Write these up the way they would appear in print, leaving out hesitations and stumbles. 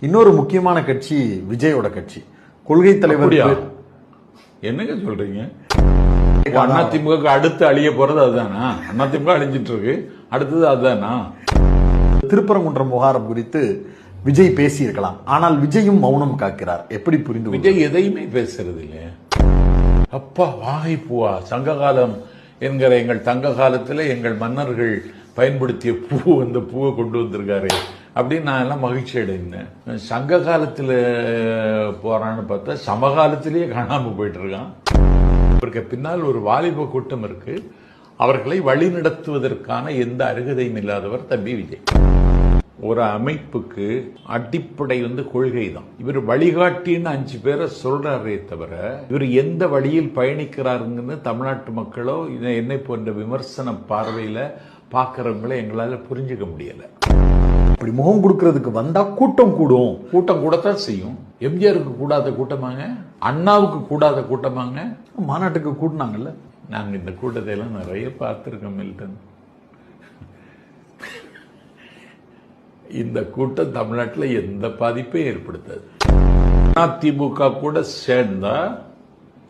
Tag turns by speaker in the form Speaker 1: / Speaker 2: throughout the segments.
Speaker 1: இன்னொரு முக்கியமான கட்சி விஜயோட கட்சி. கொள்கை தலைவர்
Speaker 2: என்னங்க சொல்றீங்க? அதிமுக அடுத்து அழிய போறது அதுதானா? அதிமுக அழிஞ்சிட்டு இருக்கு, அடுத்தது அதுதானா?
Speaker 1: திருப்பரங்குன்றம் விவகாரம் குறித்து விஜய் பேசி இருக்கலாம், ஆனால் விஜயும் மௌனம் காக்கிறார். எப்படி புரிந்து?
Speaker 2: விஜய் எதையுமே பேசுறது இல்லையா? அப்பா வாகை பூவா, சங்ககாலம் என்கிற எங்கள் தங்க காலத்துல எங்கள் மன்னர்கள் பயன்படுத்திய பூ, அந்த பூவை கொண்டு வந்திருக்காரு அப்படின்னு நான் எல்லாம் மகிழ்ச்சி அடைந்தேன். சங்க காலத்துல போறான்னு பார்த்தா சமகாலத்திலேயே காணாம போயிட்டு இருக்கான். இவருக்கு பின்னால் ஒரு வாலிப கூட்டம் இருக்கு. அவர்களை வழி நடத்துவதற்கான எந்த அருகதையும் இல்லாதவர் தம்பி விஜய். ஒரு அமைப்புக்கு அடிப்படை கொள்கை தான். இவர் வழிகாட்டின்னு 5 பேரை சொல்றாரே தவிர இவர் எந்த வழியில் பயணிக்கிறாருங்கன்னு தமிழ்நாட்டு மக்களோ என்னை போன்ற விமர்சன பார்வையில பாக்குறவங்கள எங்களால புரிஞ்சுக்க முடியல.
Speaker 1: இப்படி முகம் கொடுக்கறதுக்கு வந்தா கூட்டம் கூடும்.
Speaker 2: கூட்டம் கூடத்தான் செய்யும். எம்ஜிஆருக்கு கூடாத கூட்டமாங்க, அண்ணாவுக்கு கூடாத கூட்டமாங்க.
Speaker 1: மாநாட்டுக்கு கூட்டினாங்கல்ல.
Speaker 2: நாங்க இந்த கூட்டத்தை எல்லாம் நிறைய பார்த்திருக்கோம் மில்டன். இந்த கூட்டம் தமிழ்நாட்டில் எந்த பாதிப்பையும் ஏற்படுத்தாது. அதிமுக கூட சேர்ந்தா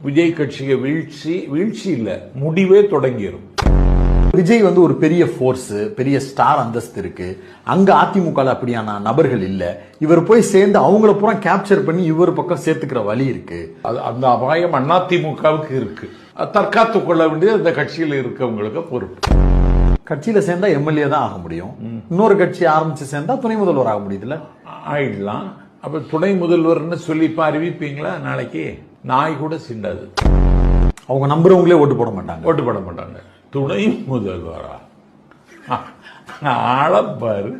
Speaker 2: விஜய் கட்சியை வீழ்ச்சி இல்ல, முடிவே தொடங்கிடும்.
Speaker 1: விஜய் ஒரு பெரிய போர்ஸ், பெரிய ஸ்டார் அந்தஸ்து இருக்கு. அங்க அதிமுக அப்படியான நபர்கள் இல்ல. இவர் போய் சேர்ந்து அவங்கள பூரா கேப்சர் பண்ணி இவர் பக்கம் சேர்த்துக்கிற வழி இருக்கு.
Speaker 2: அந்த அபாயம் அதிமுகவுக்கு இருக்கு. தற்காத்துக் கொள்ள வேண்டியது அந்த கட்சியில் இருக்கவங்களுக்கு பொறுப்பு.
Speaker 1: கட்சியில சேர்ந்தா எம்எல்ஏ தான் ஆக முடியும். இன்னொரு கட்சி ஆரம்பிச்சு சேர்ந்தா துணை முதல்வர் ஆக முடியுதுல்ல.
Speaker 2: ஆயிடலாம். அப்ப துணை முதல்வர்னு சொல்லி அறிவிப்பீங்களா? நாளைக்கு நாய் கூட சிண்டாது.
Speaker 1: அவங்க நம்புறவங்களே ஓட்டு போட மாட்டாங்க.
Speaker 2: துணை முதல்வரா ஆளப்பாரு.